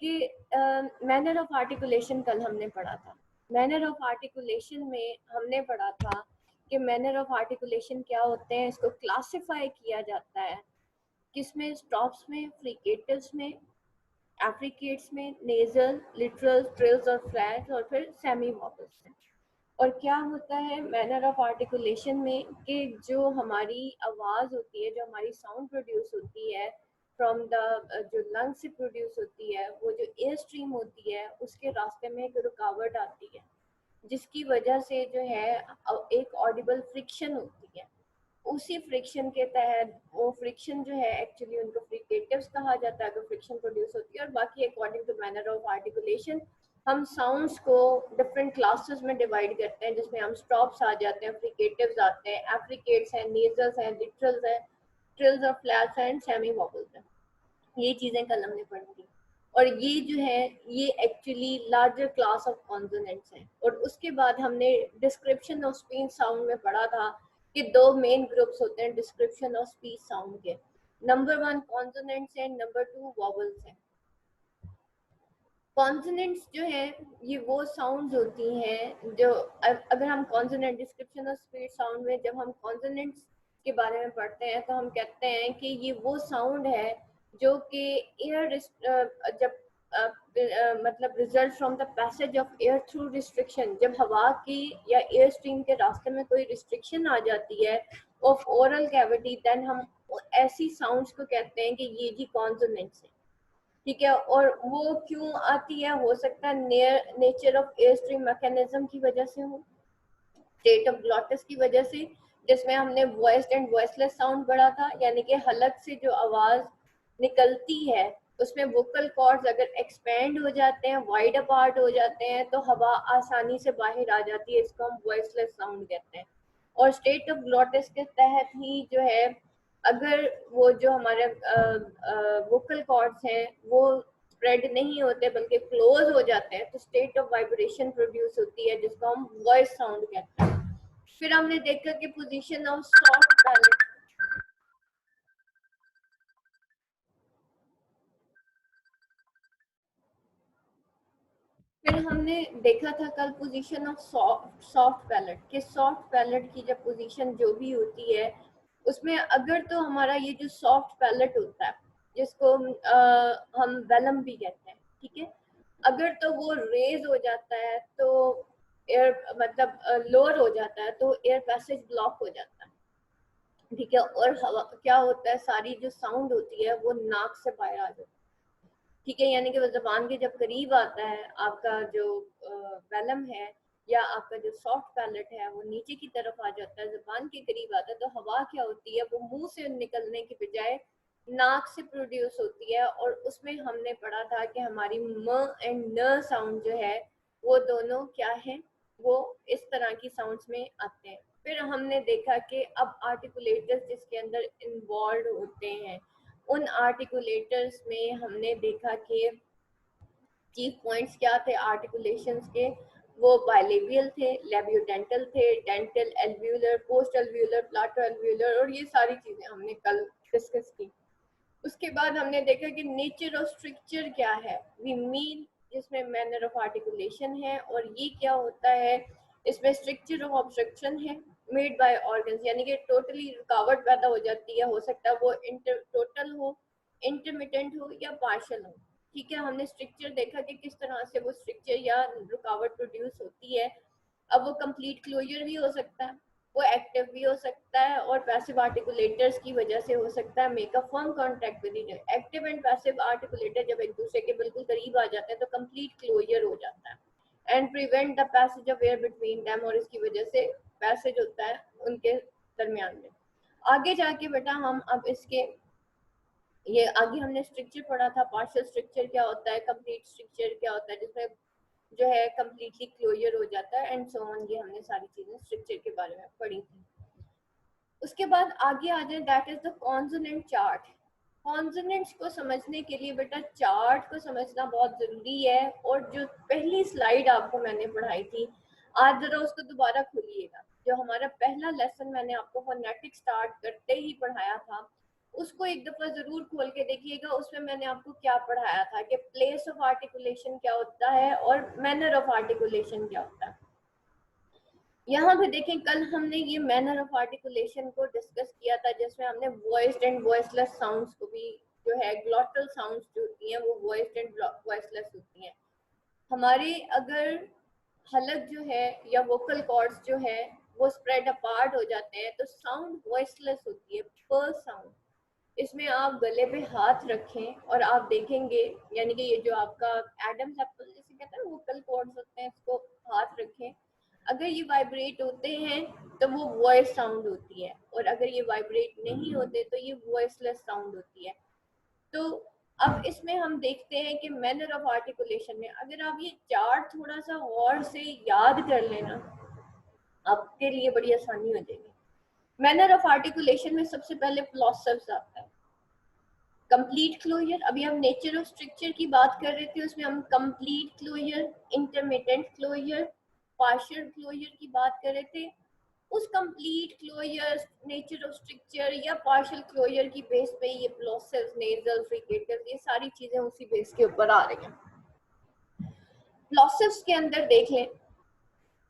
कि manner of articulation कल हमने पढ़ा था। मैनर ऑफ आर्टिकुलेशन में हमने पढ़ा था कि मैनर ऑफ आर्टिकुलेशन क्या होते हैं, इसको क्लासिफाई किया जाता है किसमें, स्टॉप्स में, फ्रिकेटिव्स में, एफ्रिकेट्स में, नेजल, लिटरल्स, ट्रिल्स और फ्लैट्स, और फिर सेमी वॉवल्स में। और क्या होता है मैनर ऑफ आर्टिकुलेशन में कि जो हमारी आवाज़ होती है, जो हमारी साउंड प्रोड्यूस होती है फ्रॉम द जो लंग से प्रोड्यूस होती है, वो जो एयर स्ट्रीम होती है उसके रास्ते में एक रुकावट आती है, जिसकी वजह से जो है एक ऑडिबल फ्रिक्शन होती है। उसी फ्रिक्शन के तहत, वो फ्रिक्शन जो है एक्चुअली उनको फ्रिकेटिव्स कहा जाता है, तो फ्रिक्शन प्रोड्यूस होती है। और बाकी according to manner of articulation हम साउंड्स को डिफरेंट क्लासेस में डिवाइड करते हैं, जिसमें हम स्टॉप्स आ जाते हैं, फ्रिकेटिव्स आते हैं, एफ्रिकेट्स हैं, नेजल्स हैं, लिटरल्स हैं, ट्रिल्स और फ्लैट्स हैं, सेमी वॉवल्स हैं। ये चीजें कल हमने पढ़ी थी। और ये जो है ये actually larger class of consonants हैं। और उसके बाद हमने डिस्क्रिप्शन ऑफ स्पीच साउंड में पढ़ा था कि दो मेन ग्रुप्स होते हैं डिस्क्रिप्शन ऑफ स्पीच साउंड के। नंबर 1 कॉन्सोनेंट्स हैं, नंबर 2 वॉवल्स हैं। कॉन्सोनेंट्स जो है ये वो साउंड्स होती हैं जो अगर हम consonant description of speech sound में जब हम कॉन्सोनेंट्स के बारे में पढ़ते हैं तो हम कहते हैं कि ये वो साउंड है जो कि एयर जब मतलब result from the passage of air through restriction, जब हवा की या एयर स्ट्रीम के रास्ते में कोई रिस्ट्रिक्शन आ जाती है ऑफ ओरल कैविटी, देन हम ऐसी साउंड्स को कहते हैं कि ये जी कॉन्सोनेंट्स है। ठीक है। और वो क्यों आती है, हो सकता है nature of air stream mechanism की वजह से हो, स्टेट ऑफ ग्लॉटिस की वजह से, जिसमें हमने वॉइस्ड एंड वॉइसलेस साउंड पढ़ा था, यानी कि हलक से जो आवाज निकलती है उसमें वोकल कॉर्ड्स अगर एक्सपेंड हो जाते हैं, वाइड अपार्ट हो जाते हैं, तो हवा आसानी से बाहर आ जाती है, इसको हम वॉइसलेस साउंड कहते हैं। और स्टेट ऑफ ग्लॉटिस के तहत ही जो है अगर वो जो हमारे वोकल कॉर्ड्स हैं वो स्प्रेड नहीं होते बल्कि क्लोज हो जाते हैं, तो स्टेट ऑफ वाइब्रेशन प्रोड्यूस होती है, जिसको हम वॉइस साउंड कहते हैं। फिर हमने देखा कि पोजीशन ऑफ सॉफ्ट पैलेट, फिर हमने देखा था कल पोजीशन ऑफ सॉफ्ट पैलेट, कि सॉफ्ट पैलेट की जब पोजीशन जो भी होती है उसमें अगर तो हमारा ये जो सॉफ्ट पैलेट होता है जिसको हम वेलम भी कहते हैं, ठीक है, अगर तो वो रेज हो जाता है तो एयर मतलब लोअर हो जाता है तो एयर पैसेज ब्लॉक हो जाता है। ठीक है। और हवा क्या होता है, सारी जो साउंड होती है वो नाक से बाहर आ जाती है। ठीक है, यानी कि वो जबान के जब करीब आता है आपका जो वेलम है या आपका जो सॉफ्ट पैलेट है वो नीचे की तरफ आ जाता है, जबान के करीब आता है, तो हवा क्या होती है वो मुंह से निकलने की बजाय नाक से प्रोड्यूस होती है। और उसमें हमने पढ़ा था कि हमारी म एंड न साउंड जो है वो दोनों क्या है, वो इस तरह की साउंड्स में आते हैं। फिर हमने देखा कि अब आर्टिकुलेटर्स जिसके अंदर इन्वॉल्व होते हैं, उन आर्टिकुलेटर्स में हमने देखा कि चीफ पॉइंट्स क्या थे आर्टिकुलेशंस के, वो बाइलेबियल थे, लेबियोडेंटल थे, dental, alveolar, post alveolar, Plato alveolar, और ये सारी चीजें हमने कल डिस्कस की। उसके बाद हमने देखा कि नेचर और स्ट्रक्चर क्या है, वी मीन जिसमें मैनर ऑफ आर्टिकुलेशन है, और ये क्या होता है, इसमें स्ट्रक्चर ऑफ ऑब्स्ट्रक्शन है मेड बाय ऑर्गन्स, यानी कि टोटली रुकावट पैदा हो जाती है, हो सकता है वो टोटल हो, इंटरमिटेंट हो या पार्शल हो। ठीक है, हमने स्ट्रक्चर देखा कि किस तरह से वो स्ट्रक्चर या रुकावट प्रोड्यूस होती है। अब वो कंप्लीट क्लोजर भी हो सकता है, वो एक्टिव भी हो सकता है, और पैसिव आर्टिकुलेटर्स की वजह से हो सकता है make a firm contact with each other. Active and passive articulator जब एक दूसरे के बिल्कुल करीब आ जाते हैं तो कंप्लीट क्लोजर हो जाता है and prevent the passage of air between them, और इसकी वजह से पैसेज होता है उनके दरमियान में। आगे जाके बेटा हम अब इसके ये आगे हमने स्ट्रक्चर पढ़ा था, पार्शियल स्ट्रक्चर क्या होता है, कंप्लीट स्ट्रक्चर क्या होता है जिसमें जो है कंप्लीटली क्लोजर हो जाता है, एंड सो ऑन। ये हमने सारी चीजें स्ट्रक्चर के बारे में पढ़ी थी। उसके बाद आगे आ जाए, that is the consonant chart. Consonants को समझने के लिए बेटा चार्ट को समझना बहुत जरूरी है। और जो पहली स्लाइड आपको मैंने पढ़ाई थी, आज जरा उसको दोबारा खोलिएगा, जो हमारा पहला लेसन मैंने आपको फोनेटिक स्टार्ट करते ही पढ़ाया था, उसको एक दफा जरूर खोल के देखिएगा। उसमें मैंने आपको क्या पढ़ाया था कि प्लेस ऑफ आर्टिकुलेशन क्या होता है और मैनर ऑफ आर्टिकुलेशन क्या होता है। यहाँ पे देखें, कल हमने ये मैनर ऑफ आर्टिकुलेशन को डिस्कस किया था, जिसमें हमने वॉइस्ड एंड वॉइसलेस साउंड्स को भी, जो है ग्लॉटल साउंड्स जो होती हैं वो वॉइस्ड एंड वॉइसलेस होती हैं। हमारे अगर हलक जो है या वोकल कॉर्ड्स जो है वो स्प्रेड अपार्ट हो जाते हैं तो साउंड वॉइसलेस होती है, पर साउंड। इसमें आप गले पे हाथ रखें और आप देखेंगे, यानी कि ये जो आपका एडम्स एप्पल जिसे कहते हैं वोकल कॉर्ड्स होते हैं, इसको हाथ रखें। अगर ये वाइब्रेट होते हैं तो वो वॉइस साउंड होती है, और अगर ये वाइब्रेट नहीं होते तो ये वॉइसलेस साउंड होती है। तो अब इसमें हम देखते हैं कि मैनर ऑफ आर्टिकुलेशन में अगर आप ये चार्ट थोड़ा सा गौर से याद कर लेना, आपके लिए बड़ी आसानी हो जाएगी। मैनर ऑफ आर्टिकुलेशन में सबसे पहले प्लॉसिव्स आता है, कंप्लीट क्लोजर। अभी हम नेचर ऑफ स्ट्रक्चर की बात कर रहे थे, उसमें हम complete closure, intermittent closure, partial closure की बात कर रहे थे। उस complete closure, nature of structure या पार्शियल क्लोजर की बेस पे ये प्लॉसिव्स, नेजल, फ्रिकेटिव्स, ये सारी चीजें उसी बेस के ऊपर आ रही हैं। प्लॉसिव्स के अंदर देख लें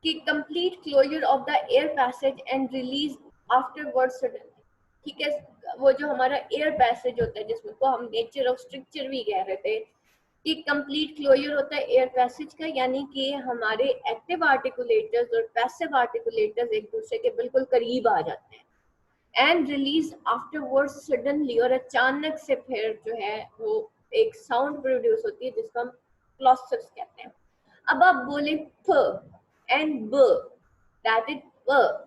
कि complete closure of the air passage and release afterward suddenly. ठीक है, वो जो हमारा एयर पैसेज होता है जिसमें को हम नेचर ऑफ स्ट्रक्चर भी कह रहे थे, कि कंप्लीट क्लोजर होता है एयर पैसेज का, यानी कि हमारे एक्टिव आर्टिकुलेटर्स और पैसिव आर्टिकुलेटर्स एक दूसरे के बिल्कुल करीब आ जाते हैं। एंड रिलीज आफ्टरवर्ड सडनली, और अचानक से फिर जो है वो एक साउंड प्रोड्यूस होती है जिसको हम प्लॉसिव्स कहते हैं। अब आप बोले फ एंड ब, दैट इज प,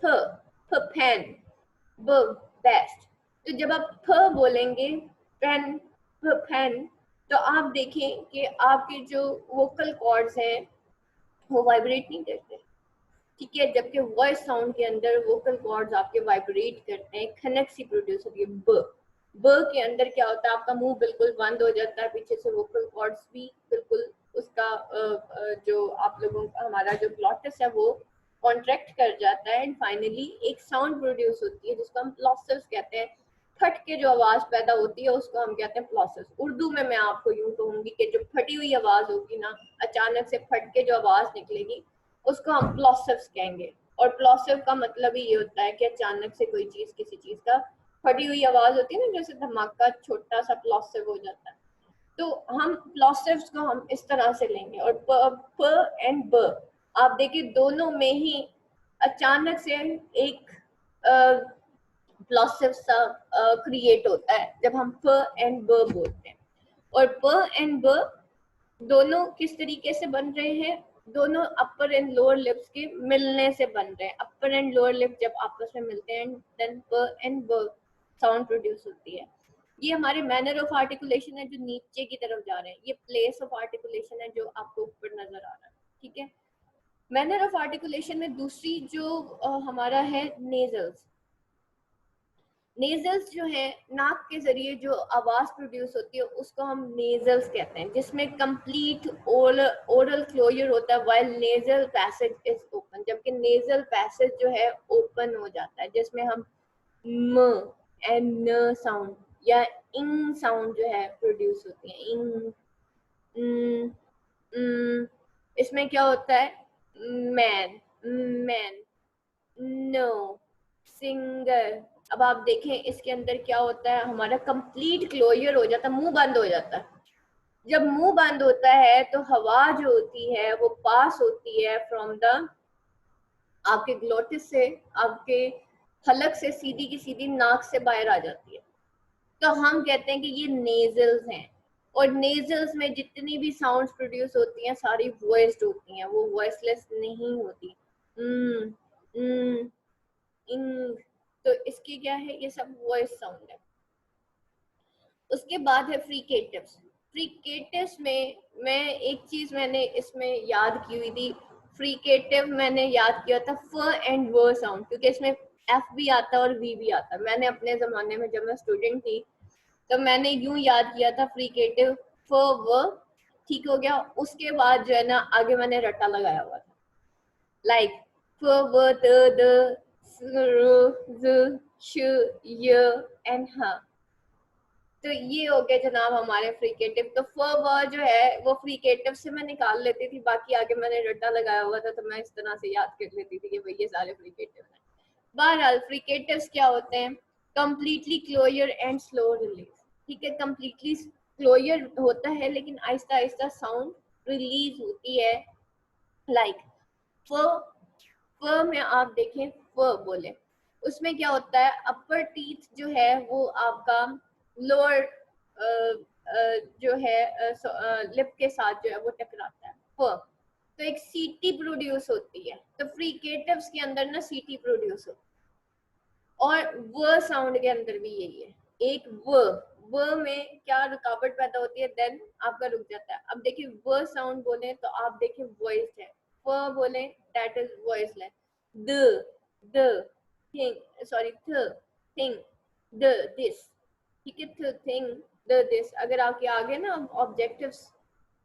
फ फैन, ब बेस्ट। तो जब आप फ बोलेंगे फैन, फ फैन, तो आप देखें कि आपके जो वोकल कॉर्ड्स हैं वो वाइब्रेट नहीं करते। ठीक है, जबकि वॉइस साउंड के अंदर वोकल कॉर्ड्स आपके वाइब्रेट करते हैं, खनक सी प्रोड्यूस होती है। ब के अंदर क्या होता है, आपका मुंह बिल्कुल बंद हो जाता है, पीछे से वोकल कॉर्ड्स भी बिल्कुल उसका जो आप लोगों का हमारा जो ग्लॉटिस है वो कॉन्ट्रैक्ट कर जाता है, एंड फाइनली एक साउंड प्रोड्यूस होती है जिसको हम प्लॉसिव्स कहते हैं। फट के जो आवाज पैदा होती है उसको हम कहते हैं प्लॉसिव्स। उर्दू में मैं आपको यूं कहूंगी कि जो फटी हुई आवाज होगी ना, अचानक से फट के जो आवाज निकलेगी, उसको हम प्लॉसिव्स कहेंगे। और प्लॉसिव का मतलब ही ये होता है कि अचानक से कोई चीज, किसी चीज का फटी हुई आवाज होती है ना, जैसे धमाका, छोटा सा प्लॉसिव हो जाता है। तो हम प्लॉसिव्स को हम इस तरह से लेंगे। और प एंड ब आप देखिए दोनों में ही अचानक से एक प्लॉसिव सा क्रिएट होता है जब हम प एंड ब बोलते हैं। और प एंड ब दोनों किस तरीके से बन रहे हैं, दोनों अपर एंड लोअर लिप्स के मिलने से बन रहे हैं। अपर एंड लोअर लिप जब आपस में मिलते हैं देन प एंड ब साउंड प्रोड्यूस होती है। ये हमारे मैनर ऑफ आर्टिकुलेशन है जो नीचे की तरफ जा रहे हैं। ये प्लेस ऑफ आर्टिकुलेशन है जो आपको ऊपर नजर आ रहा है। ठीक है, मैनर ऑफ आर्टिकुलेशन में दूसरी जो हमारा है नेजल्स। नेजल्स जो है नाक के जरिए जो आवाज प्रोड्यूस होती है उसको हम नेजल्स कहते हैं, जिसमें कंप्लीट ओरल क्लोजर होता है while nasal passage is open. जबकि नेजल पैसेज जो है ओपन हो जाता है, जिसमें हम म एंड न साउंड या इंग साउंड जो है प्रोड्यूस होती है। इंग, इसमें क्या होता है, मैन, मैन, नो, सिंगर। अब आप देखें इसके अंदर क्या होता है, हमारा कंप्लीट क्लोजर हो जाता है, मुंह बंद हो जाता है। जब मुंह बंद होता है तो हवा जो होती है वो पास होती है फ्रॉम द आपके ग्लोटिस से, आपके हलक से सीधी की सीधी नाक से बाहर आ जाती है। तो हम कहते हैं कि ये नेजल्स हैं। और नेजल्स में जितनी भी साउंड्स प्रोड्यूस होती हैं सारी वॉइस्ड होती हैं, वो वॉइसलेस नहीं होती। इंग, तो इसकी क्या है, ये सब वॉइस साउंड है। उसके बाद है फ्रीकेटिव्स। फ्रीकेटिव्स में मैं एक चीज मैंने इसमें याद की हुई थी, फ्रीकेटिव मैंने याद किया था फ एंड व साउंड, क्योंकि इसमें एफ भी आता है और वी भी आता है। मैंने अपने जमाने में जब मैं स्टूडेंट थी तो मैंने यूं याद किया था फ्रीकेटिव फ व, ठीक हो गया। उसके बाद जो है ना आगे मैंने रट्टा लगाया हुआ था, लाइक फ व त द स र ज, श, य एंड ह। तो ये हो गया जनाब हमारे फ्रीकेटिव। तो फ व जो है वो फ्रीकेटिव से मैं निकाल लेती थी, बाकी आगे मैंने रट्टा लगाया हुआ था तो मैं इस तरह से याद कर लेती थी कि भाई ये सारे फ्रीकेटिव हैं। बहरहाल फ्रीकेटिव्स क्या होते हैं? Completely closer and slow release. ठीक है, कंप्लीटली क्लोजर होता है लेकिन आहिस्ता आहिस्ता साउंड रिलीज होती है। लाइक फ, फ में आप देखें, फ बोले उसमें क्या होता है, अपर टीथ जो है वो आपका लोअर जो है लिप के साथ जो है वो टकराता है। फ तो एक सीटी प्रोड्यूस होती है, तो फ्रीकेटिव्स के अंदर ना सीटी प्रोड्यूस होती है। और व साउंड के अंदर भी यही है, एक व में क्या रुकावट पैदा होती है, देन आपका रुक जाता है। अब देखिए व साउंड बोले तो आप देखिए वॉइस है, फ बोले that is voiceless. The the thing, sorry थ थिंग, द दिस, ठीक है, थ थिंग, द दिस। अगर आपके आगे ना ऑब्जेक्टिव्स,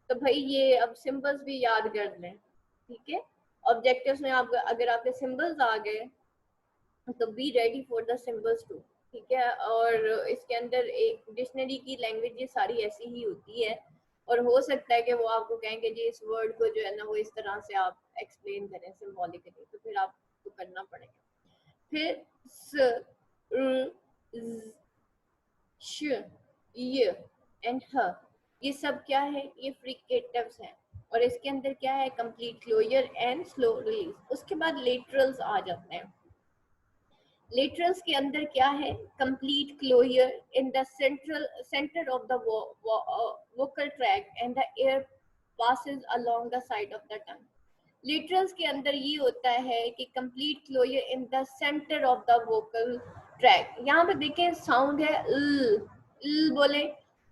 तो भाई ये अब सिंबल्स भी याद कर लें। ठीक है, ऑब्जेक्टिव्स में आप अगर आपके सिंबल्स आ गए तो be ready for the symbols too. ठीक है, और इसके अंदर एक डिक्शनरी की लैंग्वेज ये सारी ऐसी ही होती है, और हो सकता है कि वो आपको कहेंगे जी इस वर्ड को जो है ना वो इस तरह से आप एक्सप्लेन करें सिंबॉलिकली, तो फिर आपको करना पड़ेगा। फिर स, र, ज, श, य एंड ह, ये सब क्या है, ये फ्रिकेटिव्स हैं। और इसके अंदर क्या है, complete closer and slow release. उसके बाद लेटरल्स आ जाते हैं। लेटरल्स के अंदर क्या है, complete closure in the centre of the vocal tract and the air passes along the side of the tongue. Laterals के अंदर ये होता है कि complete closure in the centre of the vocal tract. यहाँ पे देखें साउंड है ल बोले,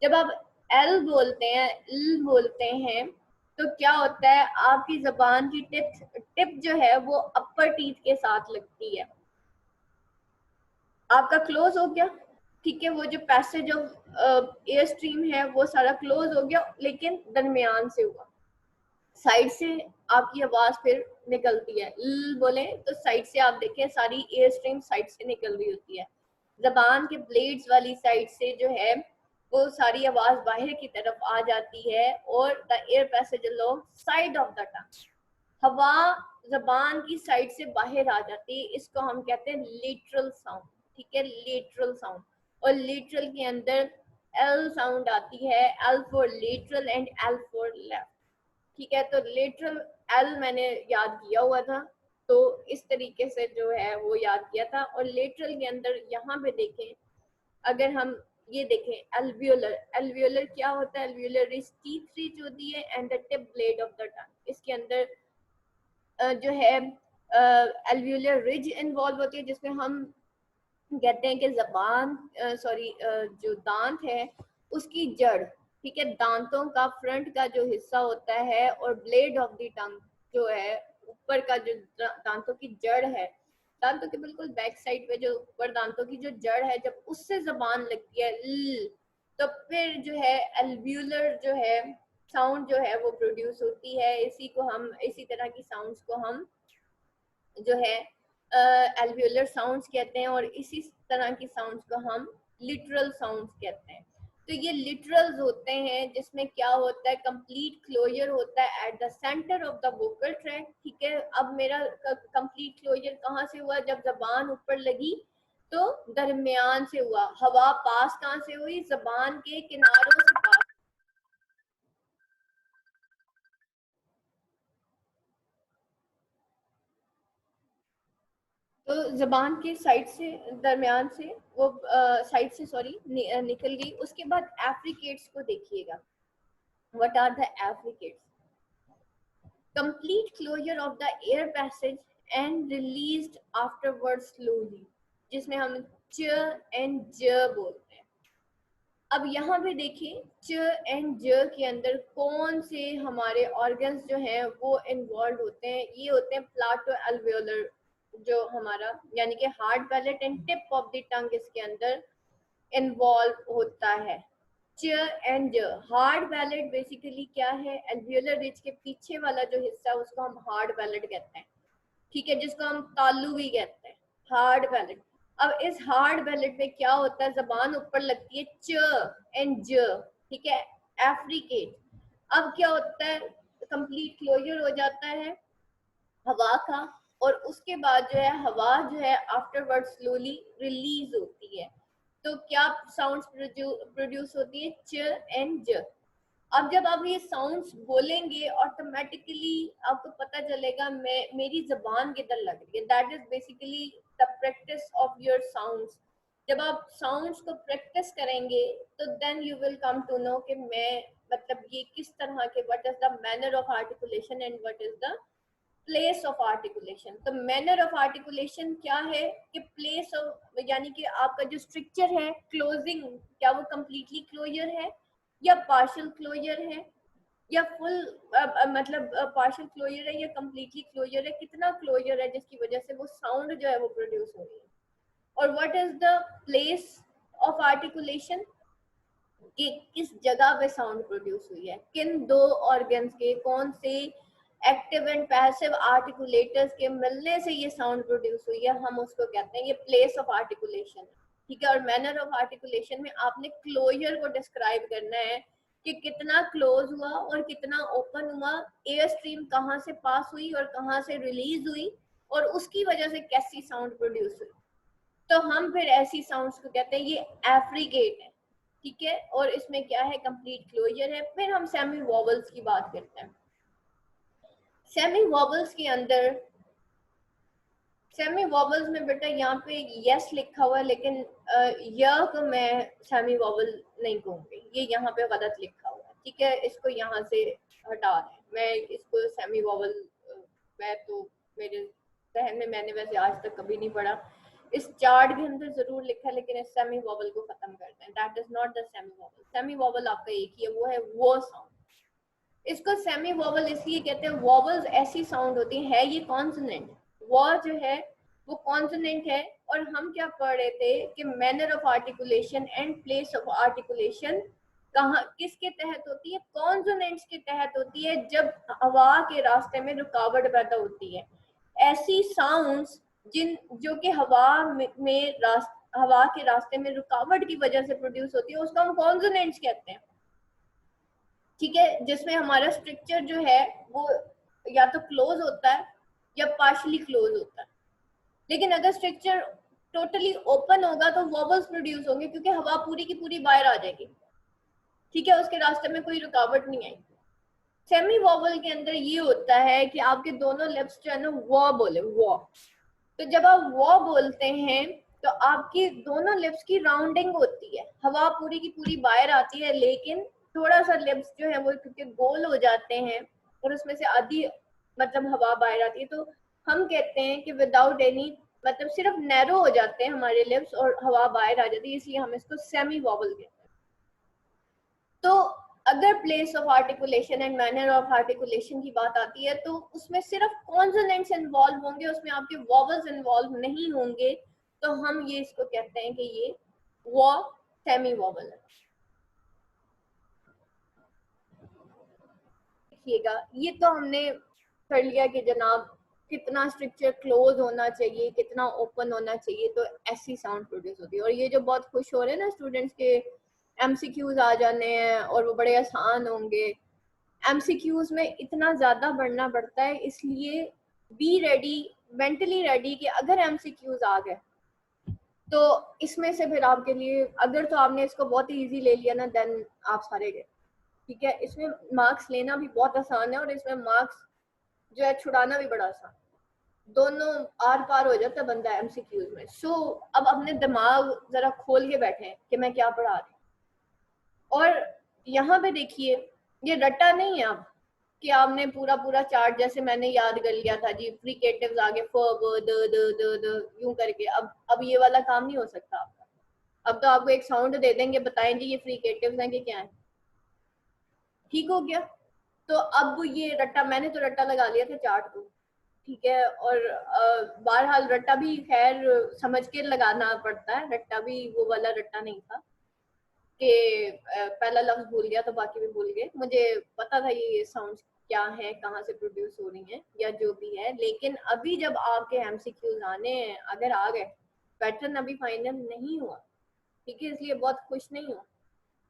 जब आप एल बोलते हैं, ल बोलते हैं, तो क्या होता है, आपकी जबान की टिप जो है वो अपर टीथ के साथ लगती है। आपका क्लोज हो गया, ठीक है, वो जो पैसेज ऑफ एयर स्ट्रीम है वो सारा क्लोज हो गया, लेकिन दरमियान से हुआ, साइड से आपकी आवाज फिर निकलती है। ल बोले तो साइड से आप देखें सारी एयर स्ट्रीम साइड से निकल रही होती है। जबान के ब्लेड्स वाली साइड से जो है वो सारी आवाज बाहर की तरफ आ जाती है, और the air passage along side of the टंग, हवा जबान की साइड से बाहर आ जाती है। इसको हम कहते हैं लेटरल साउंड। ठीक है, लेटरल साउंड। और लेटरल के अंदर एल साउंड आती है, L for lateral and L for left. ठीक है, तो लेटरल एल मैंने याद किया हुआ था, तो इस तरीके से जो है वो याद किया था। और लेटरल के अंदर यहाँ पे देखें, अगर हम ये देखें एल्वियोलर, एल्वियोलर क्या होता है, एल्वियोलर इज टीथ रिच होती है and the tip blade of the टंग। इसके अंदर जो है एल्वियोलर रिज इन्वॉल्व होती है, जिसमें हम कहते हैं कि जबान सॉरी जो दांत है उसकी जड़, ठीक है, दांतों का फ्रंट का जो हिस्सा होता है, और ब्लेड ऑफ द टंग जो है ऊपर का जो दांतों की जड़ है, दांतों के बिल्कुल बैक साइड पे जो ऊपर दांतों की जो जड़ है, जब उससे जबान लगती है ल, तो फिर जो है एल्वियोलर जो है साउंड जो है वो प्रोड्यूस होती है। इसी को हम, इसी तरह की साउंड्स को हम जो है एल्वियोलर साउंड्स कहते हैं, और इसी तरह की साउंड्स को हम लिटरल साउंड्स कहते हैं। तो ये लिटरल्स होते हैं जिसमें क्या होता है, कंप्लीट क्लोजर होता है at the centre of the vocal track. ठीक है, अब मेरा कंप्लीट क्लोजर कहाँ से हुआ, जब जबान ऊपर लगी तो दरमियान से हुआ, हवा पास कहाँ से हुई, जबान के किनारों से पास। तो जबान के साइड से, दरमियान से वो साइड से सॉरी निकल गई। उसके बाद एफ्रिकेट्स को देखिएगा, what are the affricates, complete closure of the air passage and released afterward slowly, जिसमें हम च एंड ज बोलते हैं। अब यहाँ पे देखिए च एंड ज के अंदर कौन से हमारे ऑर्गन्स जो हैं वो इन्वॉल्व होते हैं, ये होते हैं प्लाटो एल्वियोलर जो हमारा, यानी कि hard palate and tip of the टंग इसके अंदर इन्वॉल्व होता है। च एंड ज, हार्ड पैलेट बेसिकली क्या है, एल्वियोलर रिज के पीछे वाला जो हिस्सा है उसको हम हार्ड पैलेट कहते हैं। ठीक है, जिसको हम तालू भी कहते हैं, हार्ड पैलेट। अब इस हार्ड पैलेट में क्या होता है, जबान ऊपर लगती है, च एंड ज, ठीक है, एफ्रिकेट। अब क्या होता है, कंप्लीट क्लोजर हो जाता है हवा का, और उसके बाद जो है हवा जो है आफ्टरवर्ड स्लोली रिलीज होती है। तो क्या साउंड्स प्रोड्यूस होती है, च एंड ज। अब जब आप ये साउंड्स बोलेंगे ऑटोमेटिकली आपको पता चलेगा मैं मेरी जबान किधर लग रही है। That is basically the practice of your sounds. जब आप साउंड्स को प्रैक्टिस करेंगे तो then you will come to know कि मैं मतलब ये किस तरह के, what is the manner of articulation and what is the place of articulation. तो मैनर ऑफ आर्टिकुलेशन क्या है कि प्लेस ऑफ, यानी कि आपका जो स्ट्रक्चर है क्लोजिंग, क्या वो कंप्लीटली क्लोजर है या पार्शियल क्लोजर है या फुल मतलब पार्शियल क्लोजर है या कंप्लीटली क्लोजर है, कितना क्लोजर है जिसकी वजह से वो साउंड जो है वो प्रोड्यूस हो रही है। और what is the place of articulation, कि किस जगह पे साउंड प्रोड्यूस हुई है, किन दो ऑर्गन्स के, कौन से एक्टिव एंड पैसिव आर्टिकुलेटर्स के मिलने से ये साउंड प्रोड्यूस हुई है, हम उसको कहते हैं, ये प्लेस ऑफ आर्टिकुलेशन, ठीक है। और मैनर ऑफ आर्टिकुलेशन में आपने क्लोजर को डिस्क्राइब करना है कि कितना क्लोज हुआ और कितना ओपन हुआ, एयर स्ट्रीम कहाँ से पास हुई और कहाँ से रिलीज हुई, और उसकी वजह से कैसी साउंड प्रोड्यूस हुई। तो हम फिर ऐसी साउंड्स को कहते हैं ये एफ्रिकेट है, ठीक है। और इसमें क्या है, कंप्लीट क्लोजर है। फिर हम सेमी वॉवल्स की बात करते हैं। सेमी वॉवल्स के अंदर, सेमी वॉवल्स में बेटा यहाँ पे यस लिखा हुआ है, लेकिन य को मैं सेमी वॉवल नहीं कहूंगी, ये यहाँ पे गलत लिखा हुआ है, ठीक है। इसको यहाँ से हटा दें, मैं इसको सेमी वॉवल, मैं तो मेरे जहन में मैंने वैसे आज तक कभी नहीं पढ़ा, इस चार्ट के अंदर जरूर लिखा है, लेकिन इस सेमी वॉवल को खत्म करते हैं। That is not the semi vowel. Semi vowel आपका एक ही है, वो है वो साउंड। इसको सेमी वॉवल इसलिए कहते हैं, वॉवल्स ऐसी साउंड होती है, ये कॉन्सोनेंट, वो जो है वो कॉन्सोनेंट है। और हम क्या पढ़ रहे थे कि manner of articulation and place of articulation कहाँ किसके तहत होती है, कॉन्सोनेंट्स के तहत होती है, जब हवा के रास्ते में रुकावट पैदा होती है। ऐसी साउंड्स जिन जो कि हवा के रास्ते में रुकावट की वजह से प्रोड्यूस होती है, उसको हम कॉन्सोनेंट्स कहते हैं, ठीक है। जिसमें हमारा स्ट्रक्चर जो है वो या तो क्लोज होता है या पार्शली क्लोज होता है। लेकिन अगर स्ट्रक्चर टोटली ओपन होगा तो वॉवल्स प्रोड्यूस होंगे, क्योंकि हवा पूरी की पूरी बाहर आ जाएगी, ठीक है, उसके रास्ते में कोई रुकावट नहीं आएगी। सेमी वॉवल के अंदर ये होता है कि आपके दोनों लिप्स जो है ना वो बोले, वो, तो जब आप वो बोलते हैं तो आपकी दोनों लिप्स की राउंडिंग होती है, हवा पूरी की पूरी बाहर आती है, लेकिन थोड़ा सा लिप्स जो है वो क्योंकि गोल हो जाते हैं और उसमें से आधी मतलब हवा बाहर आती है, तो हम कहते हैं कि विदाउट एनी, मतलब सिर्फ नैरो हो जाते हैं हमारे लिप्स और हवा बाहर आ जाती है, इसलिए हम इसको सेमी वॉवल कहते हैं। तो अगर place of articulation and manner of articulation की बात आती है तो उसमें सिर्फ कॉन्सोनेंट्स इन्वॉल्व होंगे, उसमें आपके वॉवल्स इन्वॉल्व नहीं होंगे, तो हम ये इसको कहते हैं कि ये वो सेमी वॉवल है। देखिएगा, ये तो हमने कर लिया कि जनाब कितना स्ट्रक्चर क्लोज होना चाहिए, कितना ओपन होना चाहिए, तो ऐसी साउंड प्रोड्यूस होती है। और ये जो बहुत खुश हो रहे हैं ना स्टूडेंट्स के एमसीक्यूज आ जाने हैं और वो बड़े आसान होंगे, एमसीक्यूज में इतना ज्यादा बढ़ना पड़ता है, इसलिए बी रेडी, मेंटली रेडी कि अगर एमसीक्यूज आ गए तो इसमें से फिर आपके लिए, अगर तो आपने इसको बहुत ही इजी ले लिया ना, देन आप सारे गए, ठीक है। इसमें मार्क्स लेना भी बहुत आसान है और इसमें मार्क्स जो है छुड़ाना भी बड़ा आसान, दोनों आर पार हो जाता है बंदा एमसीक्यूज में। सो अब अपने दिमाग जरा खोल के बैठे कि मैं क्या पढ़ा रही हूँ। और यहाँ पे देखिए, ये रट्टा नहीं है अब कि आपने पूरा पूरा चार्ट जैसे मैंने याद कर लिया था जी, फ्रिकेटिव्स आगे फ ब द द द द यूं करके, अब ये वाला काम नहीं हो सकता आपका। अब तो आपको एक साउंड दे देंगे, बताएं जी ये फ्रिकेटिव्स हैं कि क्या है, ठीक हो गया। तो अब ये रट्टा, मैंने तो रट्टा लगा लिया था चार्ट को, ठीक है। और बहरहाल रट्टा भी खैर समझ के लगाना पड़ता है, रट्टा भी वो वाला रट्टा नहीं था कि पहला लफ्ज भूल गया तो बाकी भी भूल गए। मुझे पता था ये साउंड क्या है, कहाँ से प्रोड्यूस हो रही हैं या जो भी है, लेकिन अभी जब आपके एमसीक्यूज आने हैं, अगर आ गए पैटर्न अभी फाइनल नहीं हुआ, ठीक है, इसलिए बहुत खुश नहीं हूँ।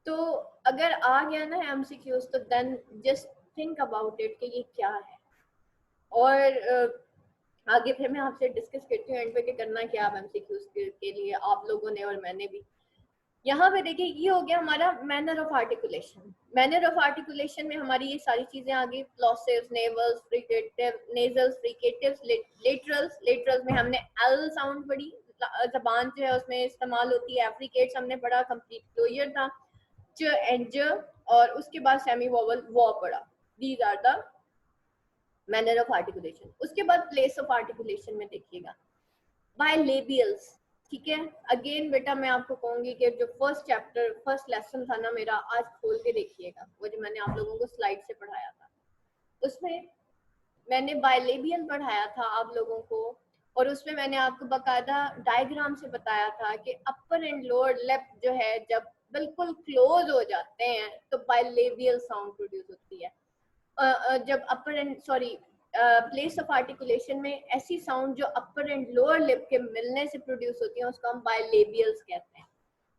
तो अगर आ गया ना एमसीक्यूज तो then just think about it कि ये क्या है, और आगे फिर मैं आपसे डिस्कस करती हूँ एंड पे कि करना क्या आप एमसीक्यूज के लिए, आप लोगों ने और मैंने भी। यहाँ पे देखिए ये हो गया हमारा manner of articulation. Manner of articulation में हमारी ये सारी चीजें आ गई, प्लॉसिव्स, नेवल्स, fricative, nasals, fricatives, laterals. Laterals में हमने एल साउंड पढ़ी, जबान जो है उसमें इस्तेमाल होती है। एफ्रिकेट्स हमने पढ़ा, कंप्लीट क्लोजर था, च एंड ज, और उसके बाद सेमी वोवल वॉ पढ़ा। These are the manner of articulation. उसके बाद प्लेस ऑफ आर्टिकुलेशन में देखिएगा बायलेबियल्स, ठीक है। अगेन बेटा मैं आपको कहूंगी कि जो फर्स्ट चैप्टर फर्स्ट लेसन था ना मेरा, आज खोल के देखिएगा, वो जो मैंने आप लोगों को स्लाइड से पढ़ाया था, उसमें मैंने बायलेबियल पढ़ाया था आप लोगों को, और उसमें मैंने आपको बकायदा डायग्राम से बताया था कि अपर एंड लोअर लिप जो है जब बिल्कुल क्लोज हो जाते हैं तो बायलेबियल साउंड प्रोड्यूस होती है। जब upper end sorry place of articulation में ऐसी साउंड जो अपर एंड लोअर लिप के मिलने से प्रोड्यूस होती है उसको हम बायलेबियल्स कहते हैं।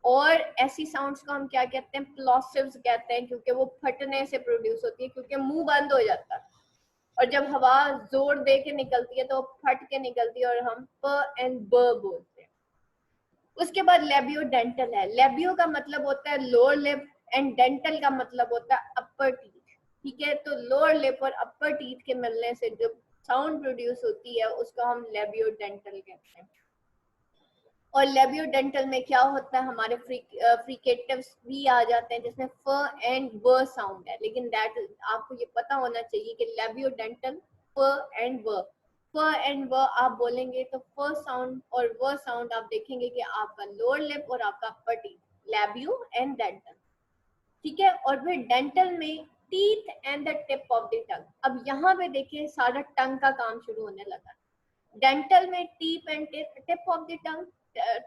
और ऐसी साउंड्स को हम क्या कहते हैं, प्लॉसिव्स कहते हैं, क्योंकि वो फटने से प्रोड्यूस होती है, क्योंकि मुंह बंद हो जाता है और जब हवा जोर दे के निकलती है तो फट के निकलती है और हम प एंड ब बोलते हैं। उसके बाद लेबियो डेंटल है। लेबियो का मतलब होता है लोअर लिप एंड डेंटल का मतलब होता है अपर टीथ, ठीक है। तो लोअर लिप और अपर टीथ के मिलने से जो साउंड प्रोड्यूस होती है उसको हम लेबियो डेंटल कहते हैं। और लेबियो डेंटल में क्या होता है, हमारे फ्रिकेटिव्स भी आ जाते हैं जिसमें फ एंड व साउंड है, लेकिन दैट आपको ये पता होना चाहिए कि लेबियो डेंटल फ एंड व, फ एंड व आप बोलेंगे तो फ साउंड और व साउंड आप देखेंगे कि आपका लोअर लिप और आपका अपर टीथ, लेबियो एंड डेंटल, ठीक है। और फिर डेंटल में teeth and the tip of the टंग। अब यहाँ पे देखिए सारा टंग का काम शुरू होने लगा। डेंटल में tip and tip of the tongue,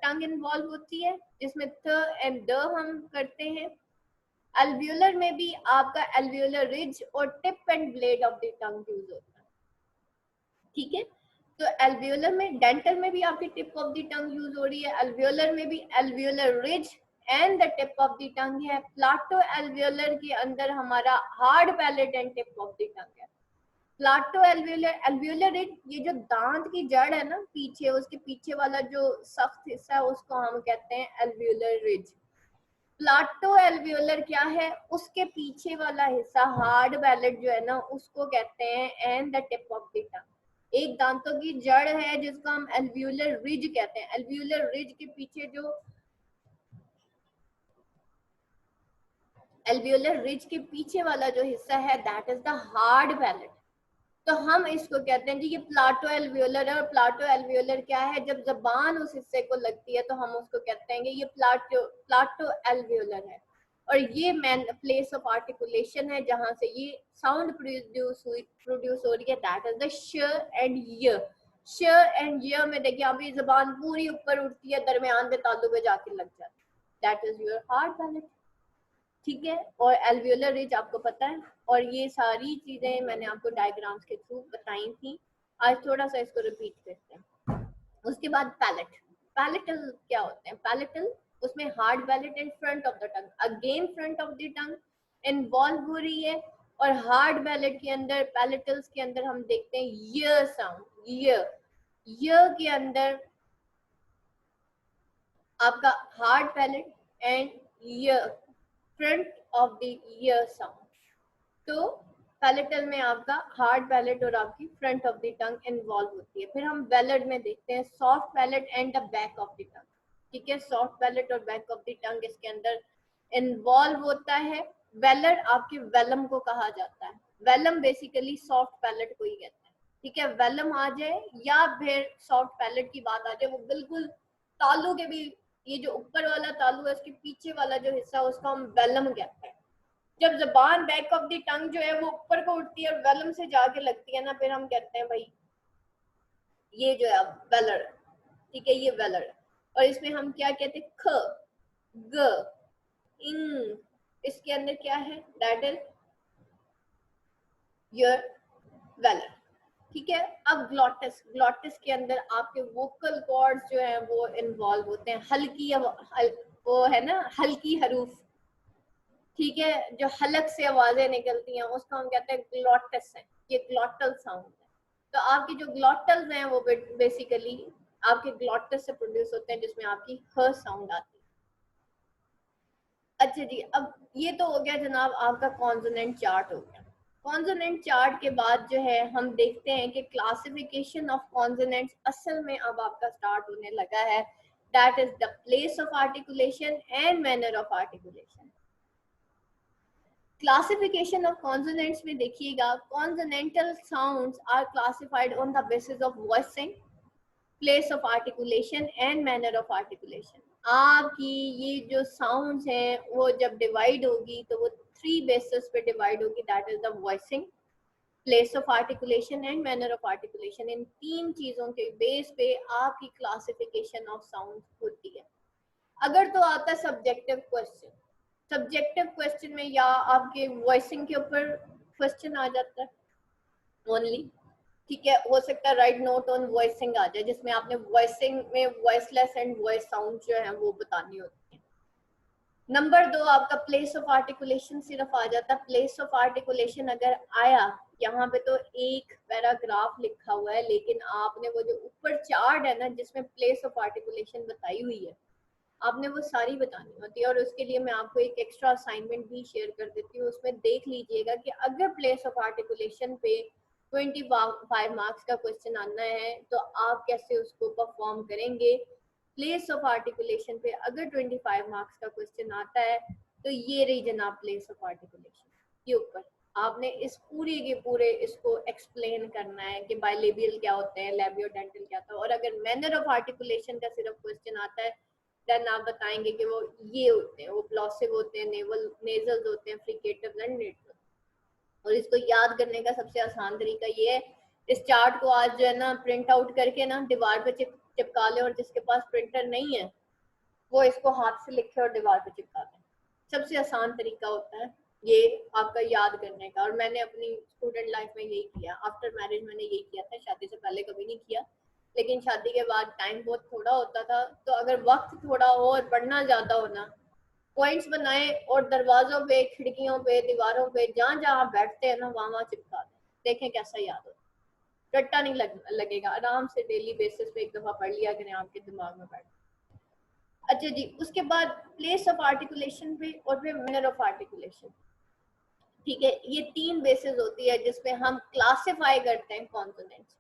tongue involve होती है जिसमें थ एंड द हम करते हैं। अल्वियोलर में भी आपका अल्वियोलर रिज और tip and blade of the tongue use होता है, ठीक है। तो अल्वियोलर में, डेंटल में भी आपकी tip of the tongue use हो रही है, अल्वियोलर में भी alveolar ridge and the tip of the tongue है। प्लाटो अल्वियोलर के अंदर हमारा hard palate and tip of the tongue है। प्लाटो एल्वियोलर, एल्वियोलर रिज, ये जो दांत की जड़ है ना पीछे, उसके पीछे वाला जो सख्त हिस्सा है उसको हम कहते हैं एल्वियोलर रिज। प्लाटो एल्वियोलर क्या है, उसके पीछे वाला हिस्सा हार्ड पैलेट जो है ना उसको कहते हैं and the tip of the टंग। एक दांतों की जड़ है जिसको हम एल्वियोलर रिज कहते हैं। एल्वियोलर रिज के पीछे जो, एल्वियोलर रिज के पीछे वाला जो हिस्सा है that is the hard palate. तो हम इसको कहते हैं जी ये प्लाटो एल्वियोलर है। और प्लाटो एल्वियोलर क्या है, जब जबान उस हिस्से को लगती है तो हम उसको कहते हैं कि ये प्लाटो एल्वियोलर है। और ये मैन प्लेस ऑफ आर्टिकुलेशन है जहां से ये साउंड प्रोड्यूस हो रही है, दैट इज द श एंड य। श एंड य में देखिए अभी जबान पूरी ऊपर उठती है, दरमियान में तालु पे जाके लग जाती है, that is your hard palate, ठीक है। और एल्वियोलर रिज आपको पता है, और ये सारी चीजें मैंने आपको डायग्राम्स के थ्रू बताई थी। आज थोड़ा सा इसको रिपीट करते हैं। उसके बाद पैलेट, पैलेटल क्या होते हैं, पैलेटल उसमें hard palate and front of the tongue, again front of the tongue involve हो रही है। और हार्ड पैलेट के अंदर, पैलेटल्स के अंदर हम देखते हैं य साउंड, य के अंदर आपका हार्ड पैलेट एंड य, front of the year sound. तो पैलेटल में आपका हार्ड पैलेट और आपकी front of the tongue involve होती है। फिर हम वेलड में देखते हैं soft palate and the back of the टंग, ठीक है। सॉफ्ट पैलेट और बैक ऑफ द टंग इसके अंदर इन्वॉल्व होता है। वेलड आपके वेलम को कहा जाता है, वेलम बेसिकली सॉफ्ट पैलेट को ही कहते हैं, ठीक है। वेलम आ जाए या फिर सॉफ्ट पैलेट की बात आ जाए, वो बिल्कुल तालू के भी, ये जो ऊपर वाला तालू है उसके पीछे वाला जो हिस्सा उसको हम वेलम कहते हैं। जब जबान बैक ऑफ द टंग जो है वो ऊपर को उठती है और वेलम से जाके लगती है ना, फिर हम कहते हैं भाई ये जो है वेलर, ठीक है, ये वेलर। और इसमें हम क्या कहते हैं, ख, ग, ing, इसके अंदर क्या है, दैट इज योर वेलर, ठीक है। अब ग्लॉटिस, ग्लॉटिस के अंदर आपके वोकल कॉर्ड्स जो हैं वो इन्वॉल्व होते हैं, हल्की वो है ना हल्की हरूफ, ठीक है, जो हलक से आवाजें निकलती हैं उसको हम कहते हैं ग्लॉटिस है, ये ग्लॉटल साउंड है। तो आपकी जो ग्लॉटल्स हैं वो बेसिकली आपके ग्लॉटस से प्रोड्यूस होते हैं जिसमें आपकी ह साउंड आती है। अच्छा जी, अब ये तो हो गया जनाब आपका कॉन्सोनेंट चार्ट हो गया। कॉन्सोनेंट चार्ट के बाद जो है हम देखते हैं कि क्लासिफिकेशन ऑफ कॉन्सोनेंट्स असल में अब आपका स्टार्ट होने लगा है। That is the place of articulation and manner of articulation. Classification of consonants में देखिएगा, consonantal sounds are classified on the basis of voicing, place of articulation and manner of articulation. आपकी ये जो साउंड्स हैं वो जब डिवाइड होगी तो वो 3 बेसिस पे डिवाइड होगी, that is the voicing, place of articulation and manner of articulation. इन 3 चीजों के बेस पे आपकी क्लासिफिकेशन ऑफ साउंड होती है। अगर तो आता है सब्जेक्टिव क्वेश्चन, सब्जेक्टिव क्वेश्चन में या आपके वॉइसिंग के ऊपर क्वेश्चन आ जाता है ओनली, ठीक है, हो सकता है राइट नोट ऑन वॉइसिंग आ जाए जिसमें आपने वॉइसिंग में वॉइसलेस एंड वॉइस साउंड जो है वो बतानी होती है। नंबर 2 आपका प्लेस ऑफ आर्टिकुलेशन सिर्फ आ जाता है। प्लेस ऑफ आर्टिकुलेशन अगर आया, यहाँ पे तो एक पैराग्राफ लिखा हुआ है लेकिन आपने वो जो ऊपर चार्ट है ना जिसमें प्लेस ऑफ आर्टिकुलेशन बताई हुई है, आपने वो सारी बतानी होती है। और उसके लिए मैं आपको एक एक्स्ट्रा असाइनमेंट भी शेयर कर देती हूँ, उसमें देख लीजिएगा कि अगर प्लेस ऑफ आर्टिकुलेशन पे 25 मार्क्स का क्वेश्चन आना है तो आप कैसे उसको परफॉर्म करेंगे। प्लेस ऑफ आर्टिकुलेशन पे अगर 25 मार्क्स का क्वेश्चन आता है तो ये रही जनाब प्लेस ऑफ आर्टिकुलेशन के ऊपर आपने इस पूरे के पूरे इसको एक्सप्लेन करना है कि बाइलेबियल क्या होते हैं, लैबियोडेंटल क्या होता है। और अगर मैनर ऑफ आर्टिकुलेशन का सिर्फ क्वेश्चन आता है देन आप बताएंगे कि वो ये होते हैं, वो प्लॉसिव होते हैं, नेवल नेजल्स होते हैं, फ्रिकेटिव एंड नेटल। और इसको याद करने का सबसे आसान तरीका ये है, इस चार्ट को आज जो है ना प्रिंट आउट करके ना दीवार पे चिपका ले, और जिसके पास प्रिंटर नहीं है वो इसको हाथ से लिखे और दीवार पे चिपका दे। सबसे आसान तरीका होता है ये आपका याद करने का। और मैंने अपनी स्टूडेंट लाइफ में यही किया, आफ्टर मैरिज मैंने यही किया था, शादी से पहले कभी नहीं किया, लेकिन शादी के बाद टाइम बहुत थोड़ा होता था तो अगर वक्त थोड़ा हो और पढ़ना ज्यादा हो ना, पॉइंट्स बनाए और दरवाजों पे, खिड़कियों पे, दीवारों पे, जहाँ जहाँ बैठते हैं ना वहां वहां चिपका दें। देखें कैसा याद हो, रट्टा नहीं लगेगा। आराम से डेली बेसिस पे एक दफा पढ़ लिया करें, आपके दिमाग में बैठ। अच्छा जी, उसके बाद प्लेस ऑफ आर्टिकुलेशन पे और फिर मैनर ऑफ आर्टिकुलेशन, ठीक है, ये 3 बेसिस होती है जिसपे हम क्लासिफाई करते हैं कॉन्सोनेंट्स।